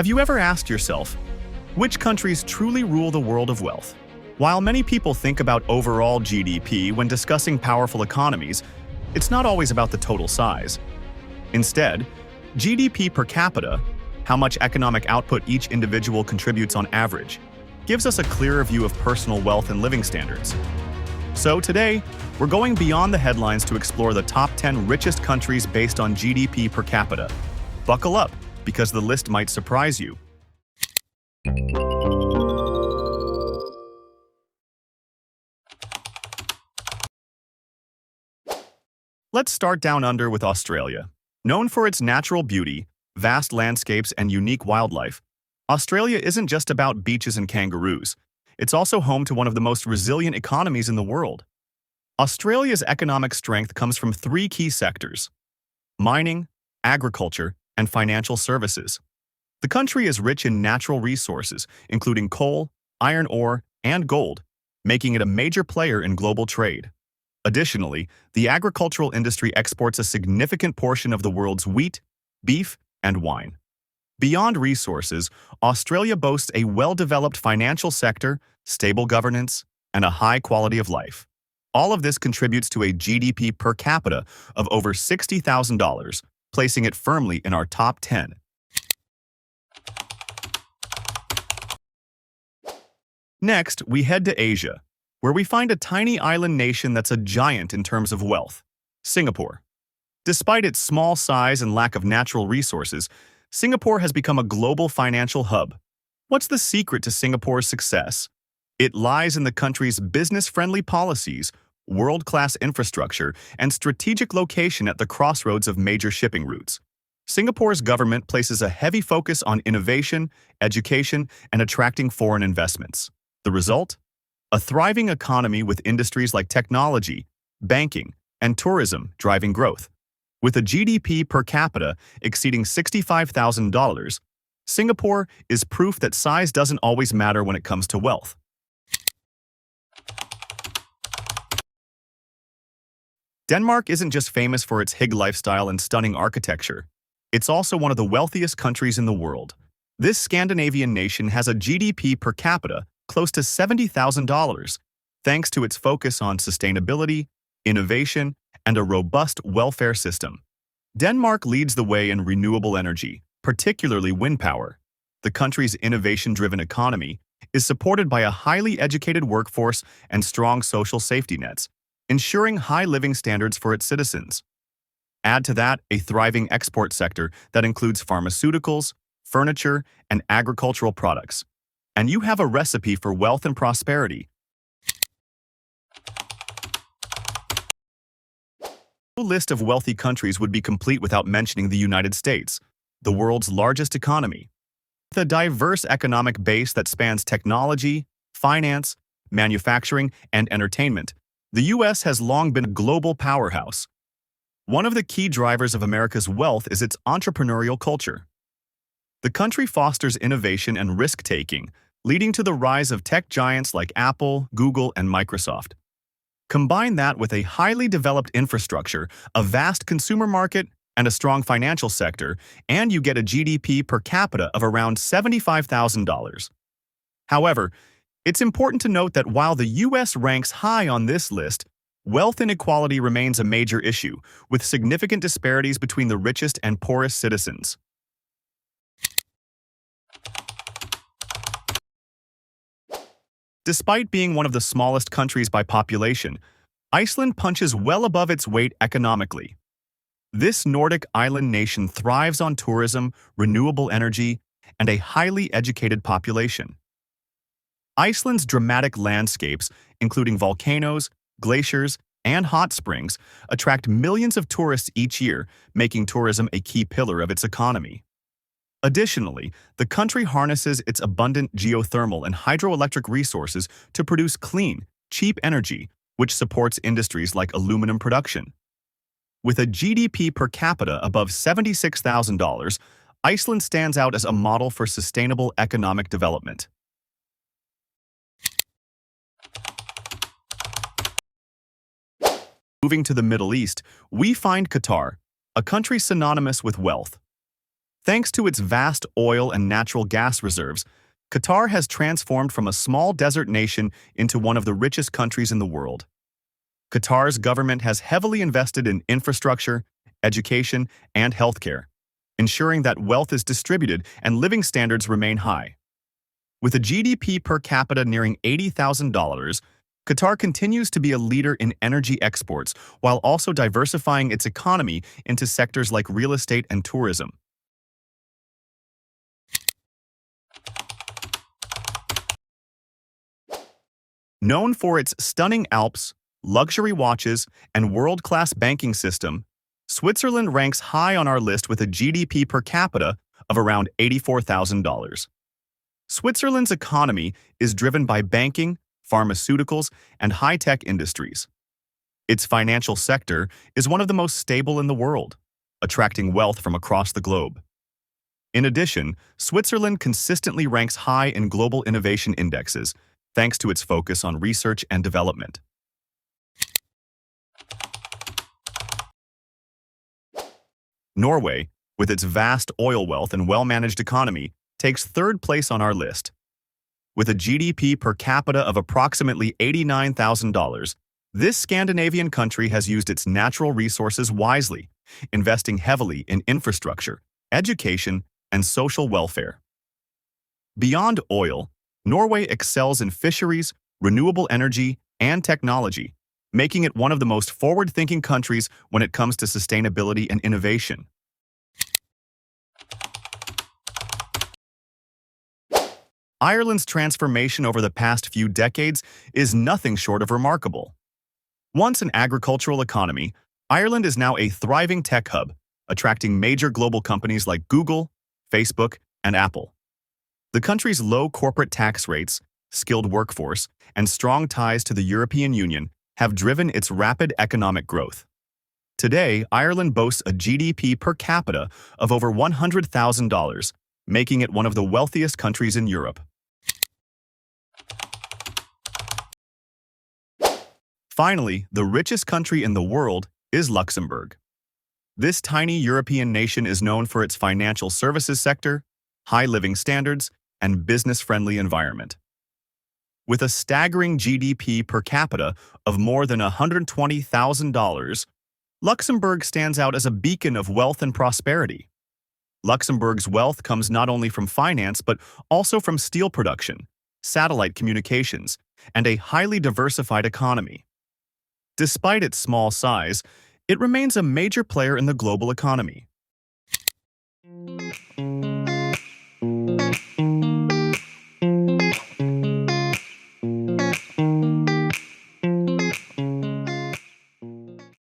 Have you ever asked yourself, which countries truly rule the world of wealth? While many people think about overall GDP when discussing powerful economies, it's not always about the total size. Instead, GDP per capita, how much economic output each individual contributes on average, gives us a clearer view of personal wealth and living standards. So today, we're going beyond the headlines to explore the top 10 richest countries based on GDP per capita. Buckle up, because the list might surprise you. Let's start down under with Australia. Known for its natural beauty, vast landscapes, and unique wildlife, Australia isn't just about beaches and kangaroos. It's also home to one of the most resilient economies in the world. Australia's economic strength comes from three key sectors: mining, agriculture, and financial services. The country is rich in natural resources, including coal, iron ore, and gold, making it a major player in global trade. Additionally, the agricultural industry exports a significant portion of the world's wheat, beef, and wine. Beyond resources, Australia boasts a well-developed financial sector, stable governance, and a high quality of life. All of this contributes to a GDP per capita of over $60,000, placing it firmly in our top 10. Next, we head to Asia, where we find a tiny island nation that's a giant in terms of wealth: Singapore. Despite its small size and lack of natural resources, Singapore has become a global financial hub. What's the secret to Singapore's success? It lies in the country's business-friendly policies, world-class infrastructure, and strategic location at the crossroads of major shipping routes. Singapore's government places a heavy focus on innovation, education, and attracting foreign investments. The result? A thriving economy with industries like technology, banking, and tourism driving growth. With a GDP per capita exceeding $65,000, Singapore is proof that size doesn't always matter when it comes to wealth. Denmark isn't just famous for its hick lifestyle and stunning architecture. It's also one of the wealthiest countries in the world. This Scandinavian nation has a GDP per capita close to $70,000, thanks to its focus on sustainability, innovation, and a robust welfare system. Denmark leads the way in renewable energy, particularly wind power. The country's innovation-driven economy is supported by a highly educated workforce and strong social safety nets, ensuring high living standards for its citizens. Add to that a thriving export sector that includes pharmaceuticals, furniture, and agricultural products, and you have a recipe for wealth and prosperity. No list of wealthy countries would be complete without mentioning the United States, the world's largest economy. With a diverse economic base that spans technology, finance, manufacturing, and entertainment, the U.S. has long been a global powerhouse. One of the key drivers of America's wealth is its entrepreneurial culture. The country fosters innovation and risk-taking, leading to the rise of tech giants like Apple, Google, and Microsoft. Combine that with a highly developed infrastructure, a vast consumer market, and a strong financial sector, and you get a GDP per capita of around $75,000. However, it's important to note that while the U.S. ranks high on this list, wealth inequality remains a major issue, with significant disparities between the richest and poorest citizens. Despite being one of the smallest countries by population, Iceland punches well above its weight economically. This Nordic island nation thrives on tourism, renewable energy, and a highly educated population. Iceland's dramatic landscapes, including volcanoes, glaciers, and hot springs, attract millions of tourists each year, making tourism a key pillar of its economy. Additionally, the country harnesses its abundant geothermal and hydroelectric resources to produce clean, cheap energy, which supports industries like aluminum production. With a GDP per capita above $76,000, Iceland stands out as a model for sustainable economic development. Moving to the Middle East, we find Qatar, a country synonymous with wealth. Thanks to its vast oil and natural gas reserves, Qatar has transformed from a small desert nation into one of the richest countries in the world. Qatar's government has heavily invested in infrastructure, education, and healthcare, ensuring that wealth is distributed and living standards remain high. With a GDP per capita nearing $80,000, Qatar continues to be a leader in energy exports while also diversifying its economy into sectors like real estate and tourism. Known for its stunning Alps, luxury watches, and world-class banking system, Switzerland ranks high on our list with a GDP per capita of around $84,000. Switzerland's economy is driven by banking, pharmaceuticals, and high-tech industries. Its financial sector is one of the most stable in the world, attracting wealth from across the globe. In addition, Switzerland consistently ranks high in global innovation indexes, thanks to its focus on research and development. Norway, with its vast oil wealth and well-managed economy, takes third place on our list. With a GDP per capita of approximately $89,000, this Scandinavian country has used its natural resources wisely, investing heavily in infrastructure, education, and social welfare. Beyond oil, Norway excels in fisheries, renewable energy, and technology, making it one of the most forward-thinking countries when it comes to sustainability and innovation. Ireland's transformation over the past few decades is nothing short of remarkable. Once an agricultural economy, Ireland is now a thriving tech hub, attracting major global companies like Google, Facebook, and Apple. The country's low corporate tax rates, skilled workforce, and strong ties to the European Union have driven its rapid economic growth. Today, Ireland boasts a GDP per capita of over $100,000, making it one of the wealthiest countries in Europe. Finally, the richest country in the world is Luxembourg. This tiny European nation is known for its financial services sector, high living standards, and business-friendly environment. With a staggering GDP per capita of more than $120,000, Luxembourg stands out as a beacon of wealth and prosperity. Luxembourg's wealth comes not only from finance but also from steel production, satellite communications, and a highly diversified economy. Despite its small size, it remains a major player in the global economy.